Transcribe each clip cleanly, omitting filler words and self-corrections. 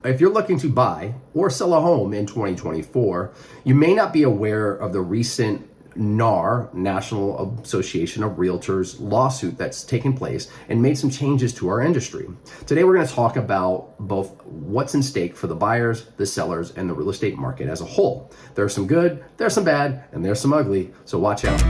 If you're looking to buy or sell a home in 2024, you may not be aware of the recent NAR, National Association of Realtors lawsuit that's taken place and made some changes to our industry. Today, we're going to talk about both what's in stake for the buyers, the sellers, and the real estate market as a whole. There's some good, there's some bad, and there's some ugly, so watch out.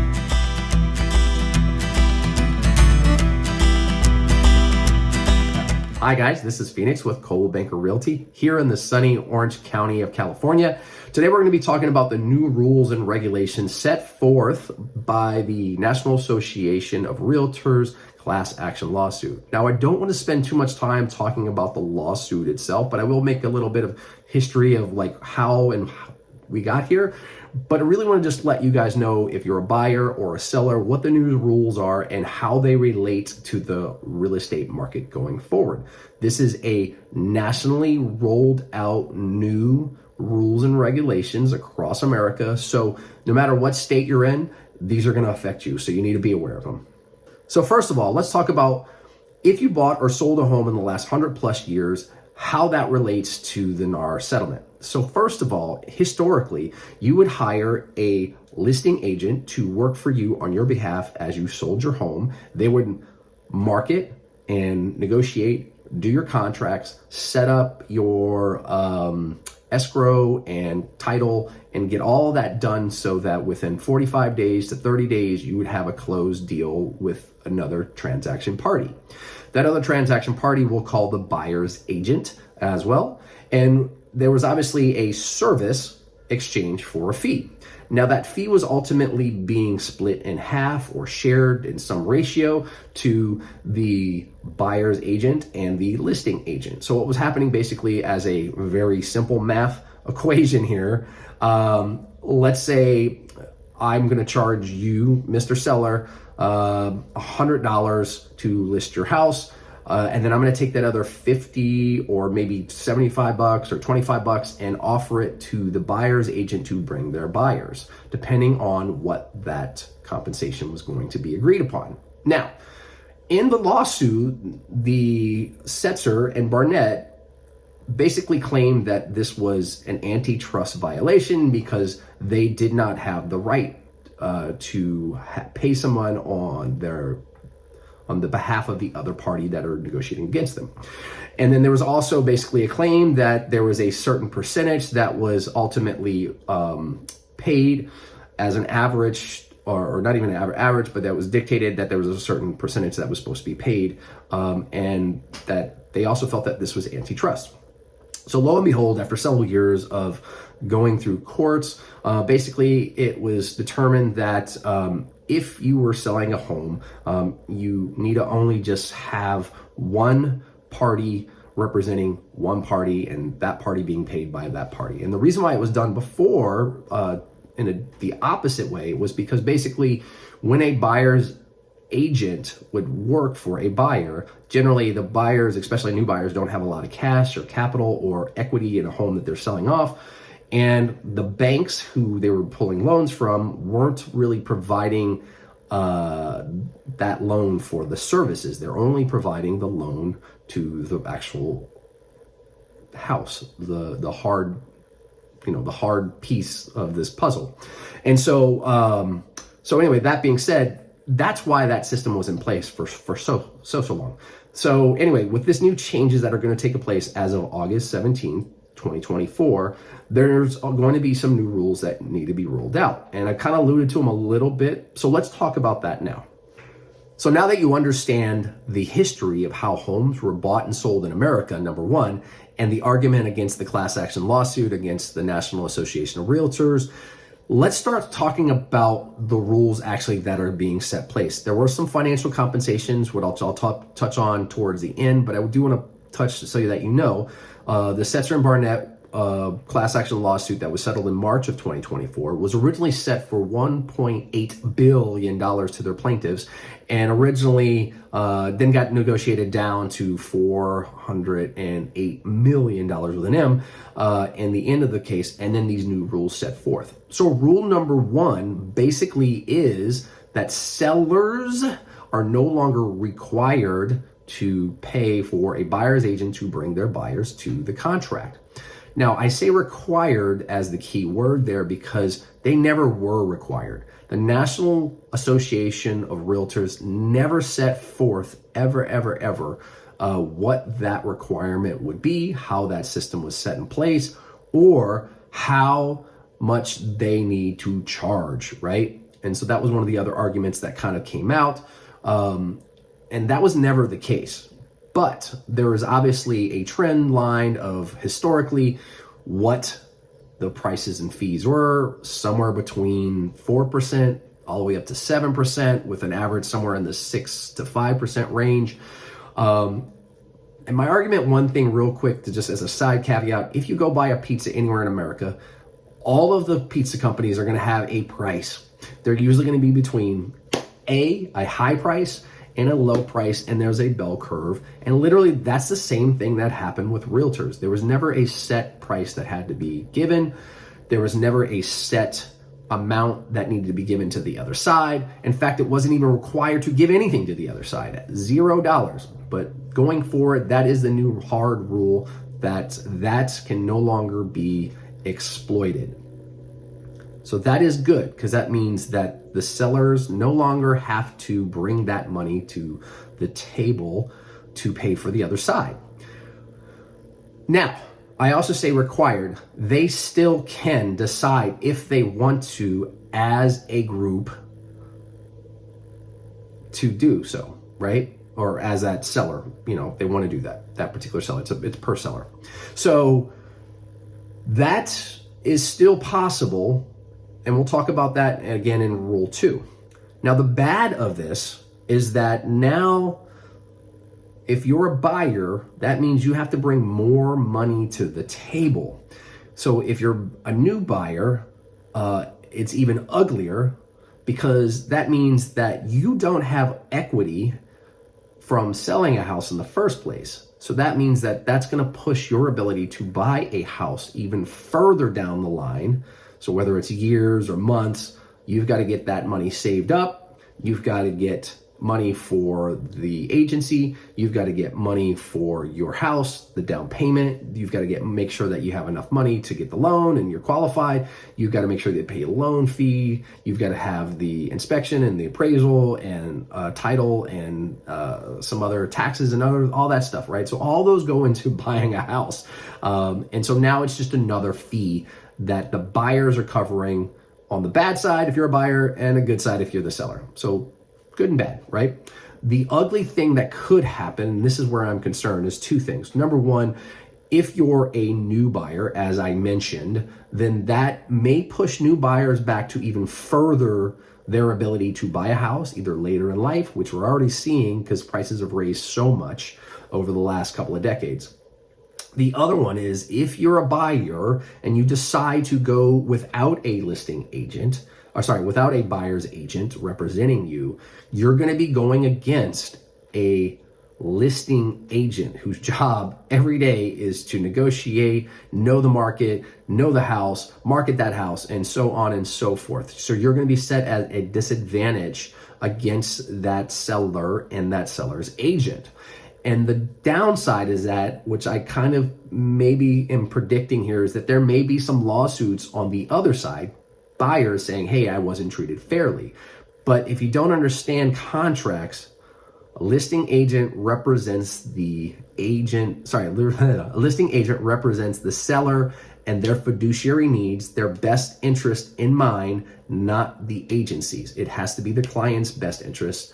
Hi guys, this is Phoenix with Coldwell Banker Realty here in the sunny Orange County of California. Today we're going to be talking about the new rules and regulations set forth by the National Association of Realtors class action lawsuit. Now, I don't want to spend too much time talking about the lawsuit itself, but I will make a little bit of history of like how we got here. But I really want to just let you guys know, if you're a buyer or a seller, what the new rules are and how they relate to the real estate market going forward. This is a nationally rolled out new rules and regulations across America. So no matter what state you're in, these are going to affect you. So you need to be aware of them. So first of all, let's talk about if you bought or sold a home in the last 100+ years, how that relates to the NAR settlement. So first of all, historically, you would hire a listing agent to work for you on your behalf as you sold your home. They would market and negotiate, do your contracts, set up your escrow and title, and get all that done so that within 45 days to 30 days, you would have a closed deal with another transaction party. That other transaction party we'll call the buyer's agent as well. And there was obviously a service exchange for a fee. Now that fee was ultimately being split in half or shared in some ratio to the buyer's agent and the listing agent. So what was happening basically, as a very simple math equation here, let's say I'm going to charge you, Mr. Seller, $100 to list your house. And then I'm going to take that other 50 or maybe $75 or $25 and offer it to the buyer's agent to bring their buyers, depending on what that compensation was going to be agreed upon. Now, in the lawsuit, the Setzer and Barnett basically claimed that this was an antitrust violation because they did not have the right to pay someone on the behalf of the other party that are negotiating against them. And then there was also basically a claim that there was a certain percentage that was ultimately paid as an average, or not even an average, but that was dictated that there was a certain percentage that was supposed to be paid, and that they also felt that this was antitrust. So lo and behold, after several years of going through courts, basically it was determined that if you were selling a home, you need to only just have one party representing one party, and that party being paid by that party. And the reason why it was done before the opposite way was because basically when a buyer's agent would work for a buyer, generally the buyers, especially new buyers, don't have a lot of cash or capital or equity in a home that they're selling off. And the banks who they were pulling loans from weren't really providing that loan for the services. They're only providing the loan to the actual house, the hard piece of this puzzle. And so anyway, that being said, that's why that system was in place for so long. So anyway, with this new changes that are going to take place as of August 17th, 2024, there's going to be some new rules that need to be rolled out. And I kind of alluded to them a little bit. So let's talk about that now. So now that you understand the history of how homes were bought and sold in America, number one, and the argument against the class action lawsuit against the National Association of Realtors, let's start talking about the rules actually that are being set place. There were some financial compensations, which I'll touch on towards the end, but I do want to touch so that you know, the Setzer and Barnett class action lawsuit that was settled in March of 2024 was originally set for $1.8 billion to their plaintiffs, and originally then got negotiated down to $408 million with an M in the end of the case, and then these new rules set forth. So rule number one basically is that sellers are no longer required to pay for a buyer's agent to bring their buyers to the contract. Now, I say required as the key word there because they never were required. The National Association of Realtors never set forth ever what that requirement would be, how that system was set in place, or how much they need to charge, right? And so that was one of the other arguments that kind of came out. And that was never the case. But there is obviously a trend line of historically what the prices and fees were, somewhere between 4% all the way up to 7%, with an average somewhere in the 6 to 5% range. And my argument, one thing real quick, to just as a side caveat, if you go buy a pizza anywhere in America, all of the pizza companies are going to have a price. They're usually going to be between a high price and a low price, and there's a bell curve. And literally that's the same thing that happened with realtors. There was never a set price that had to be given. There was never a set amount that needed to be given to the other side. In fact, it wasn't even required to give anything to the other side, $0. But going forward, that is the new hard rule, that can no longer be exploited. So that is good, because that means that the sellers no longer have to bring that money to the table to pay for the other side. Now, I also say required. They still can decide if they want to, as a group, to do so, right? Or as that seller, if they want to do that particular seller. It's per seller. So that is still possible. And we'll talk about that again in Rule 2. Now, the bad of this is that now, if you're a buyer, that means you have to bring more money to the table. So if you're a new buyer, it's even uglier, because that means that you don't have equity from selling a house in the first place. So that means that that's going to push your ability to buy a house even further down the line. So whether it's years or months, you've got to get that money saved up. You've got to get money for the agency. You've got to get money for your house, the down payment. You've got to make sure that you have enough money to get the loan and you're qualified. You've got to make sure that you pay a loan fee. You've got to have the inspection and the appraisal and title and some other taxes and all that stuff, right? So all those go into buying a house. And so now it's just another fee that the buyers are covering on the bad side if you're a buyer, and a good side if you're the seller. So good and bad, right? The ugly thing that could happen, and this is where I'm concerned, is two things. Number one, if you're a new buyer, as I mentioned, then that may push new buyers back to even further their ability to buy a house, either later in life, which we're already seeing because prices have raised so much over the last couple of decades. The other one is, if you're a buyer and you decide to go without a listing agent, without a buyer's agent representing you, you're going to be going against a listing agent whose job every day is to negotiate, know the market, know the house, market that house, and so on and so forth. So you're going to be set at a disadvantage against that seller and that seller's agent. And the downside is that, which I kind of maybe am predicting here, is that there may be some lawsuits on the other side, buyers saying, hey, I wasn't treated fairly. But if you don't understand contracts, a listing agent represents the agent, a listing agent represents the seller and their fiduciary needs, their best interest in mind, not the agency's. It has to be the client's best interest.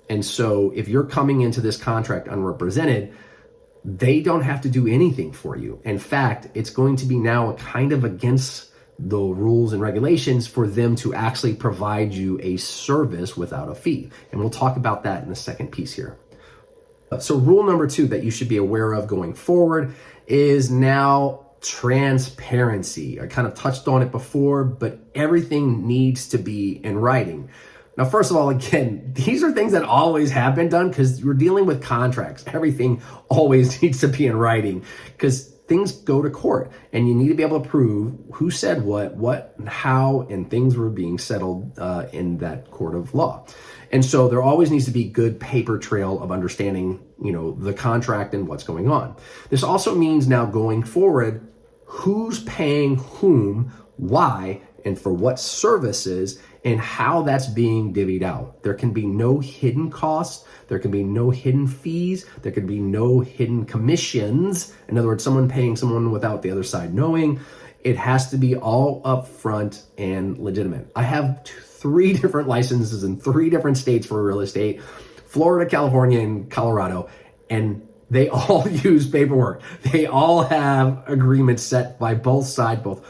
And so if you're coming into this contract unrepresented, they don't have to do anything for you. In fact, it's going to be now kind of against the rules and regulations for them to actually provide you a service without a fee. And we'll talk about that in the second piece here. So rule number 2 that you should be aware of going forward is now transparency. I kind of touched on it before, but everything needs to be in writing. Now, first of all, again, these are things that always have been done because you're dealing with contracts. Everything always needs to be in writing because things go to court, and you need to be able to prove who said what, how, and things were being settled in that court of law. And so there always needs to be good paper trail of understanding, the contract and what's going on. This also means now going forward, who's paying whom, why, and for what services, and how that's being divvied out. There can be no hidden costs. There can be no hidden fees. There can be no hidden commissions. In other words, someone paying someone without the other side knowing. It has to be all upfront and legitimate. I have 3 different licenses in 3 different states for real estate, Florida, California, and Colorado, and they all use paperwork. They all have agreements set by both sides, both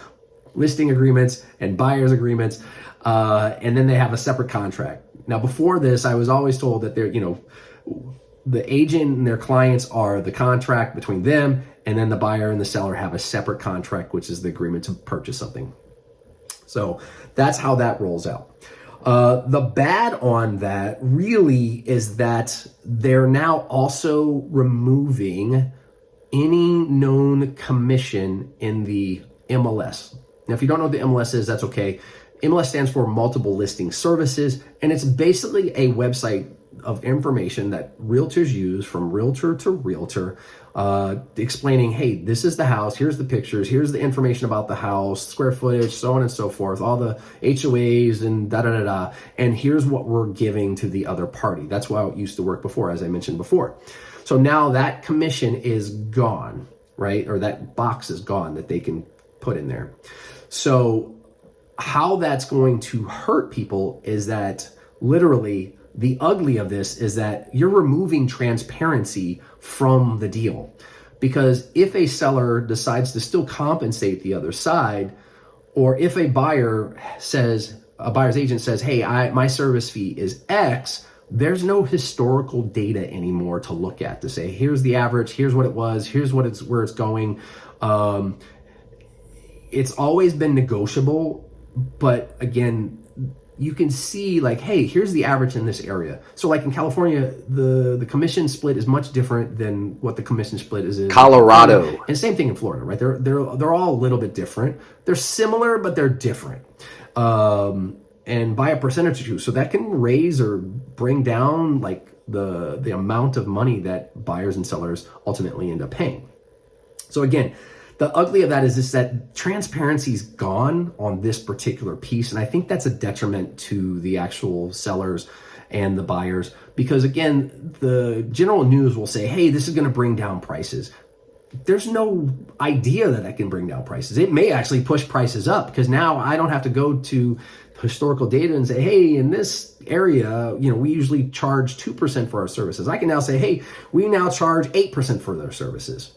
listing agreements and buyer's agreements, and then they have a separate contract. Now, before this, I was always told that the agent and their clients are the contract between them, and then the buyer and the seller have a separate contract, which is the agreement to purchase something. So that's how that rolls out. The bad on that really is that they're now also removing any known commission in the MLS. Now, if you don't know what the MLS is, that's okay. MLS stands for Multiple Listing Services, and it's basically a website of information that realtors use from realtor to realtor, explaining, hey, this is the house, here's the pictures, here's the information about the house, square footage, so on and so forth, all the HOAs and da-da-da-da, and here's what we're giving to the other party. That's how it used to work before, as I mentioned before. So now that commission is gone, right? Or that box is gone that they can put in there. So how that's going to hurt people is that literally the ugly of this is that you're removing transparency from the deal. Because if a seller decides to still compensate the other side, or if a buyer's agent says, hey, my service fee is X, there's no historical data anymore to look at to say, here's the average, here's what it was, here's where it's going. It's always been negotiable, but again, you can see like, hey, here's the average in this area. So like in California, the commission split is much different than what the commission split is in Colorado. And same thing in Florida, right? They're all a little bit different. They're similar, but they're different. And by a percentage or two. So that can raise or bring down like the amount of money that buyers and sellers ultimately end up paying. So again, the ugly of that is just that transparency's gone on this particular piece. And I think that's a detriment to the actual sellers and the buyers, because again, the general news will say, hey, this is going to bring down prices. There's no idea that can bring down prices. It may actually push prices up, because now I don't have to go to historical data and say, hey, in this area, we usually charge 2% for our services. I can now say, hey, we now charge 8% for their services.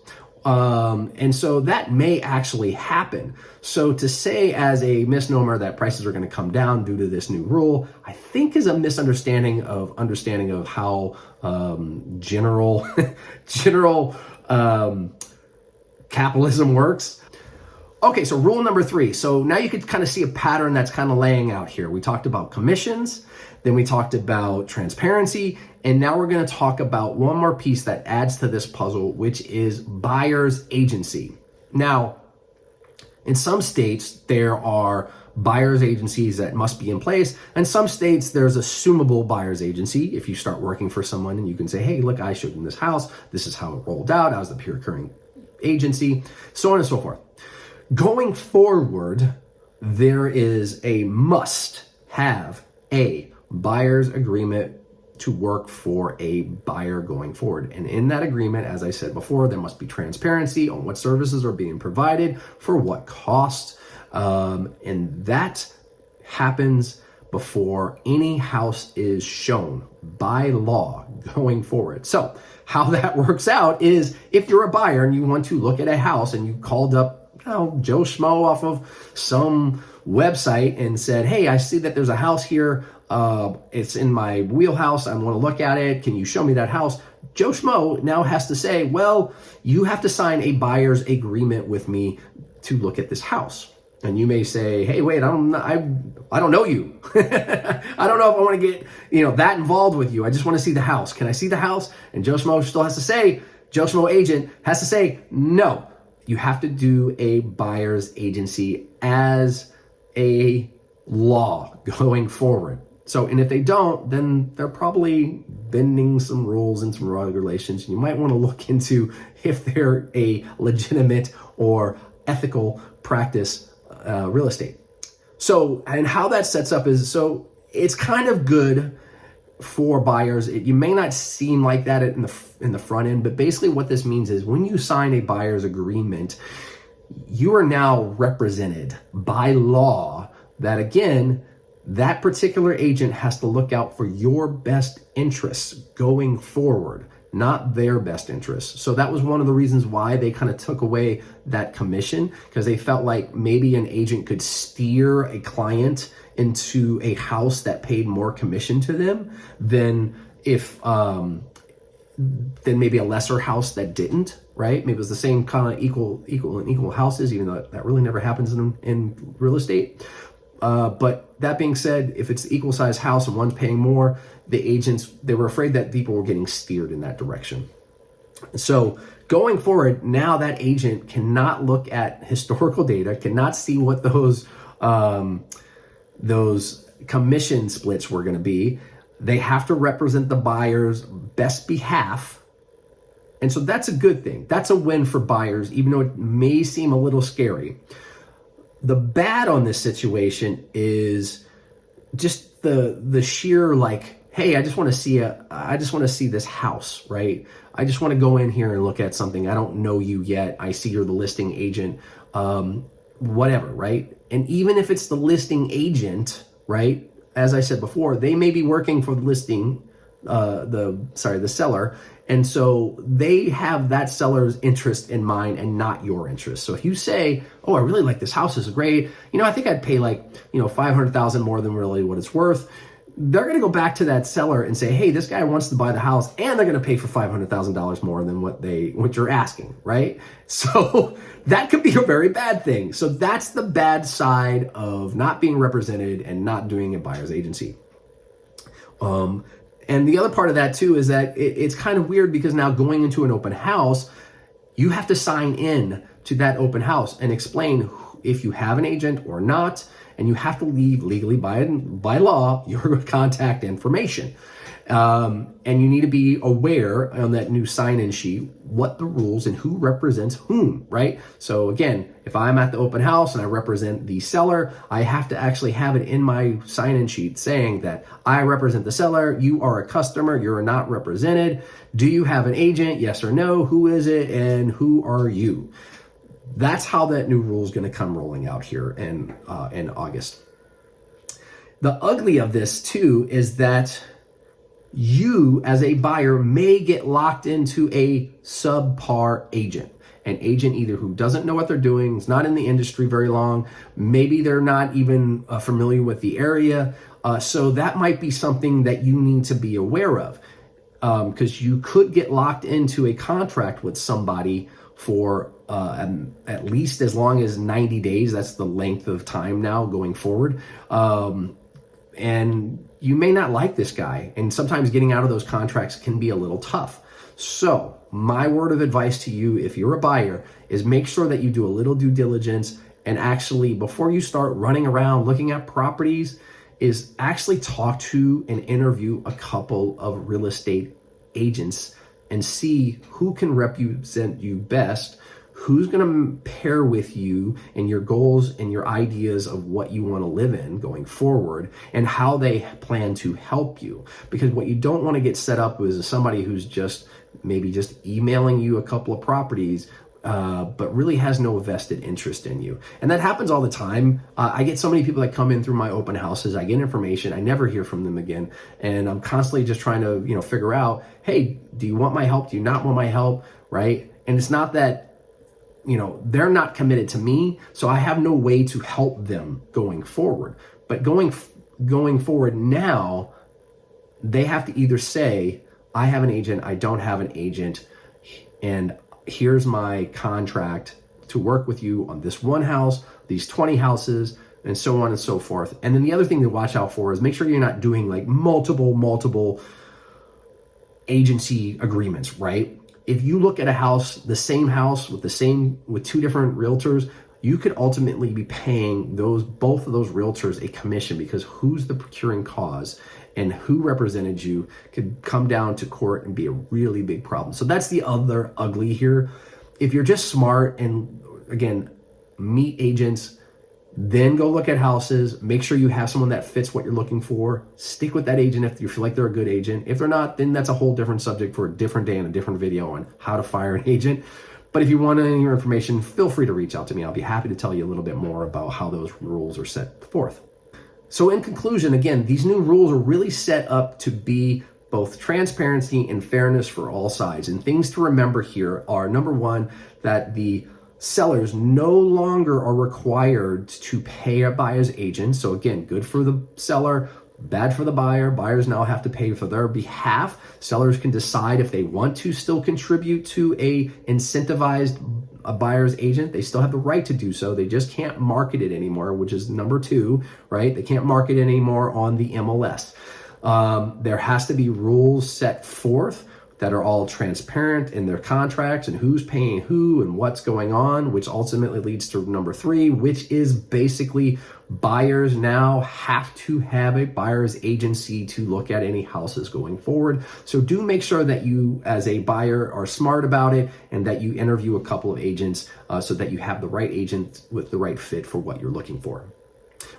And so that may actually happen. So to say as a misnomer that prices are going to come down due to this new rule, I think is a misunderstanding of how general capitalism works. Okay, so rule number 3. So now you could kind of see a pattern that's kind of laying out here. We talked about commissions, then we talked about transparency, and now we're going to talk about one more piece that adds to this puzzle, which is buyer's agency. Now, in some states, there are buyer's agencies that must be in place. And some states, there's assumable buyer's agency. If you start working for someone and you can say, hey, look, I showed them this house. This is how it rolled out. I was the pure recurring agency, so on and so forth. Going forward, there is a must have a buyer's agreement to work for a buyer going forward. And in that agreement, as I said before, there must be transparency on what services are being provided for what cost. And that happens before any house is shown by law going forward. So how that works out is if you're a buyer and you want to look at a house and you called up Joe Schmo off of some website and said, hey, I see that there's a house here. It's in my wheelhouse. I want to look at it. Can you show me that house? Joe Schmo now has to say, well, you have to sign a buyer's agreement with me to look at this house. And you may say, hey, wait, I don't know you. I don't know if I want to get, that involved with you. I just want to see the house. Can I see the house? And Joe Schmo still has to say, Joe Schmo agent has to say, no. you have to do a buyer's agency as a law going forward. So, and if they don't, then they're probably bending some rules and some regulations. You might want to look into if they're a legitimate or ethical practice real estate. So, and how that sets up is, so it's kind of good for buyers. You may not seem like that in the front end, but basically what this means is when you sign a buyer's agreement, you are now represented by law that, again, that particular agent has to look out for your best interests going forward, not their best interests. So that was one of the reasons why they kind of took away that commission, because they felt like maybe an agent could steer a client into a house that paid more commission to them than if than maybe a lesser house that didn't, right? Maybe it was the same kind of equal houses, even though that really never happens in real estate. But that being said, if it's equal size house and one's paying more, the agents, they were afraid that people were getting steered in that direction. So going forward, now that agent cannot look at historical data, cannot see what those commission splits were going to be. They have to represent the buyer's best behalf. And so that's a good thing. That's a win for buyers, even though it may seem a little scary. The bad on this situation is just the sheer like, hey, I just want to see this house, right? I just want to go in here and look at something. I don't know you yet. I see you're the listing agent, whatever, right? And even if it's the listing agent, right? As I said before, they may be working for the seller. And so they have that seller's interest in mind and not your interest. So if you say, oh, I really like this house, this is great. I think I'd pay $500,000 more than really what it's worth. They're going to go back to that seller and say, hey, this guy wants to buy the house, and they're going to pay for $500,000 more than what you're asking, right? So that could be a very bad thing. So that's the bad side of not being represented and not doing a buyer's agency. And the other part of that too is that it's kind of weird, because now going into an open house, you have to sign in to that open house and explain if you have an agent or not, and you have to leave legally by law your contact information. And you need to be aware on that new sign-in sheet what the rules and who represents whom, right? So again, if I'm at the open house and I represent the seller, I have to actually have it in my sign-in sheet saying that I represent the seller, you are a customer, you're not represented. Do you have an agent? Yes or no? Who is it? And who are you? That's how that new rule is going to come rolling out here in August. The ugly of this too is that you as a buyer may get locked into a subpar agent. An agent either who doesn't know what they're doing, is not in the industry very long, maybe they're not even familiar with the area. So that might be something that you need to be aware of, because you could get locked into a contract with somebody for at least as long as 90 days. That's the length of time now going forward. And you may not like this guy. And sometimes getting out of those contracts can be a little tough. So my word of advice to you, if you're a buyer, is make sure that you do a little due diligence, and actually, before you start running around looking at properties, is actually talk to and interview a couple of real estate agents and see who can represent you best, who's going to pair with you and your goals and your ideas of what you want to live in going forward, and how they plan to help you. Because what you don't want to get set up is somebody who's maybe just emailing you a couple of properties, but really has no vested interest in you. And that happens all the time. I get so many people that come in through my open houses. I get information. I never hear from them again. And I'm constantly just trying to, figure out, hey, do you want my help? Do you not want my help? Right? And it's not that, they're not committed to me, so I have no way to help them going forward. But going forward now, they have to either say, I have an agent, I don't have an agent, and here's my contract to work with you on this one house, these 20 houses, and so on and so forth. And then the other thing to watch out for is make sure you're not doing like multiple agency agreements, right? if you look at a house, the same house with two different realtors, you could ultimately be paying both of those realtors a commission, because who's the procuring cause and who represented you could come down to court and be a really big problem. So that's the other ugly here. If you're just smart and, again, meet agents, then go look at houses, make sure you have someone that fits what you're looking for. Stick with that agent if you feel like they're a good agent. If they're not, then that's a whole different subject for a different day and a different video on how to fire an agent. But if you want any more information, feel free to reach out to me. I'll be happy to tell you a little bit more about how those rules are set forth. So in conclusion, again, these new rules are really set up to be both transparency and fairness for all sides. And things to remember here are, number one, that the sellers no longer are required to pay a buyer's agent. So again, good for the seller, bad for the buyer. Buyers now have to pay for their behalf. Sellers can decide if they want to still contribute to a incentivized a buyer's agent. They still have the right to do so. They just can't market it anymore, which is number two, right? They can't market it anymore on the MLS. There has to be rules set forth that are all transparent in their contracts and who's paying who and what's going on, which ultimately leads to number three, which is basically buyers now have to have a buyer's agency to look at any houses going forward. So do make sure that you as a buyer are smart about it and that you interview a couple of agents so that you have the right agent with the right fit for what you're looking for.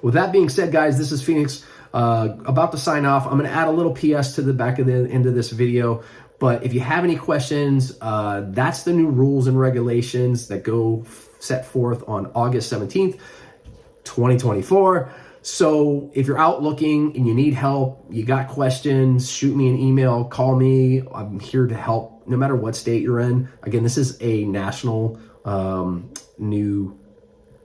With that being said, guys, this is Phoenix about to sign off. I'm going to add a little PS to the back of the end of this video. But if you have any questions, that's the new rules and regulations that go set forth on August 17th, 2024. So if you're out looking and you need help, you got questions, shoot me an email, call me. I'm here to help no matter what state you're in. Again, this is a national new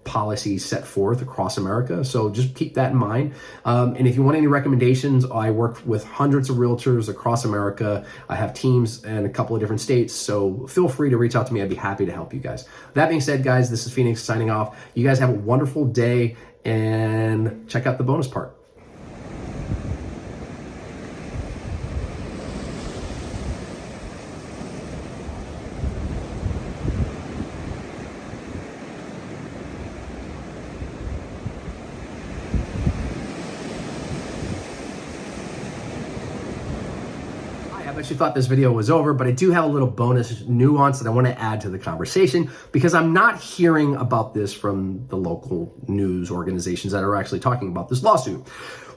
policy set forth across America. So just keep that in mind. And if you want any recommendations, I work with hundreds of realtors across America. I have teams in a couple of different states. So feel free to reach out to me. I'd be happy to help you guys. That being said, guys, this is Phoenix signing off. You guys have a wonderful day and check out the bonus part. I actually thought this video was over, but I do have a little bonus nuance that I want to add to the conversation because I'm not hearing about this from the local news organizations that are actually talking about this lawsuit.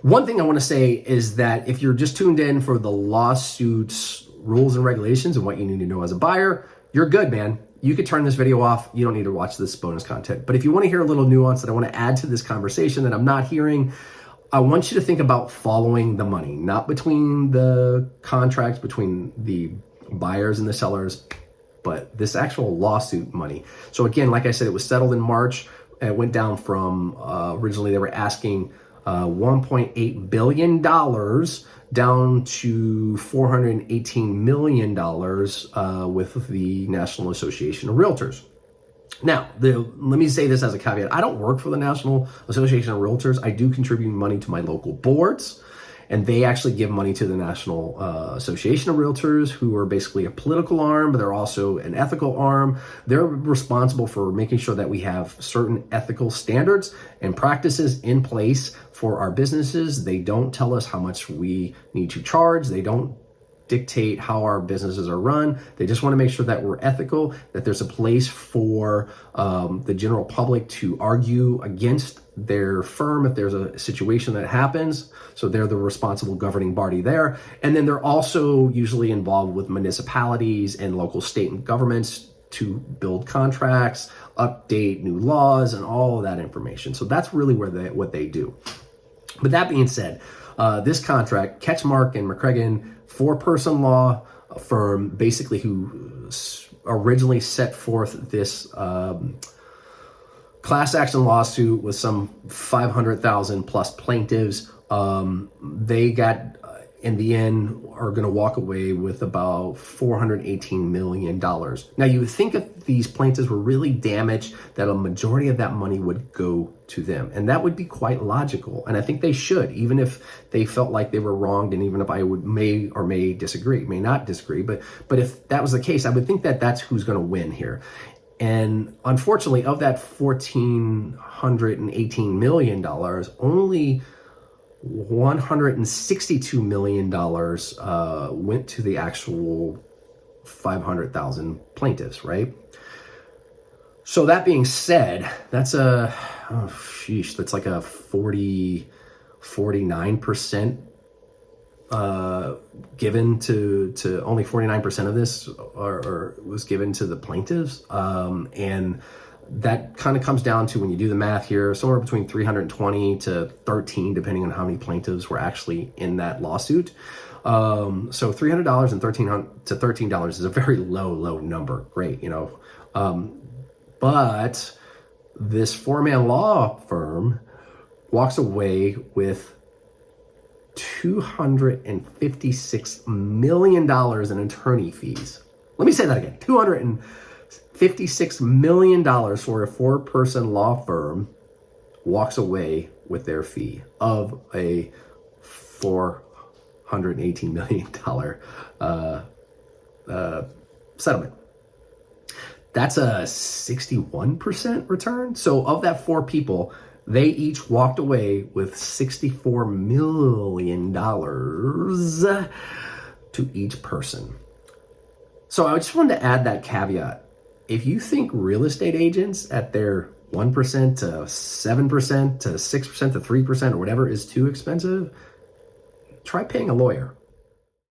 One thing I want to say is that if you're just tuned in for the lawsuit's rules and regulations and what you need to know as a buyer, you're good, man. You could turn this video off. You don't need to watch this bonus content. But if you want to hear a little nuance that I want to add to this conversation that I'm not hearing, I want you to think about following the money, not between the contracts between the buyers and the sellers, but this actual lawsuit money. So again, like I said, it was settled in March. It went down from originally they were asking $1.8 billion down to $418 million with the National Association of Realtors. Now, let me say this as a caveat. I don't work for the National Association of Realtors. I do contribute money to my local boards, and they actually give money to the National Association of Realtors, who are basically a political arm, but they're also an ethical arm. They're responsible for making sure that we have certain ethical standards and practices in place for our businesses. They don't tell us how much we need to charge. They don't dictate how our businesses are run. They just want to make sure that we're ethical, that there's a place for the general public to argue against their firm if there's a situation that happens. So they're the responsible governing body there. And then they're also usually involved with municipalities and local state and governments to build contracts, update new laws, and all of that information. So that's really what they do. But that being said, this contract, Ketchmark and McCragen, four-person law firm, basically who originally set forth this class action lawsuit with some 500,000 plus plaintiffs. They got in the end are going to walk away with about $418 million. Now, you would think if these plaintiffs were really damaged, that a majority of that money would go to them. And that would be quite logical. And I think they should, even if they felt like they were wronged, and even if I may not disagree. But if that was the case, I would think that that's who's going to win here. And unfortunately, of that $1,418 million, only $162 million went to the actual 500,000 plaintiffs, right? So that being said, that's that's like a 49% given to only 49% of this or was given to the plaintiffs. And that kind of comes down to, when you do the math here, somewhere between 320 to 13, depending on how many plaintiffs were actually in that lawsuit. So $300 and $13 is a very low number. Great, but this four-man law firm walks away with $256 million in attorney fees. Let me say that again. $256 million for a four-person law firm walks away with their fee of a $418 million settlement. That's a 61% return. So of that four people, they each walked away with $64 million to each person. So I just wanted to add that caveat. If you think real estate agents at their 1% to 7% to 6% to 3% or whatever is too expensive, try paying a lawyer.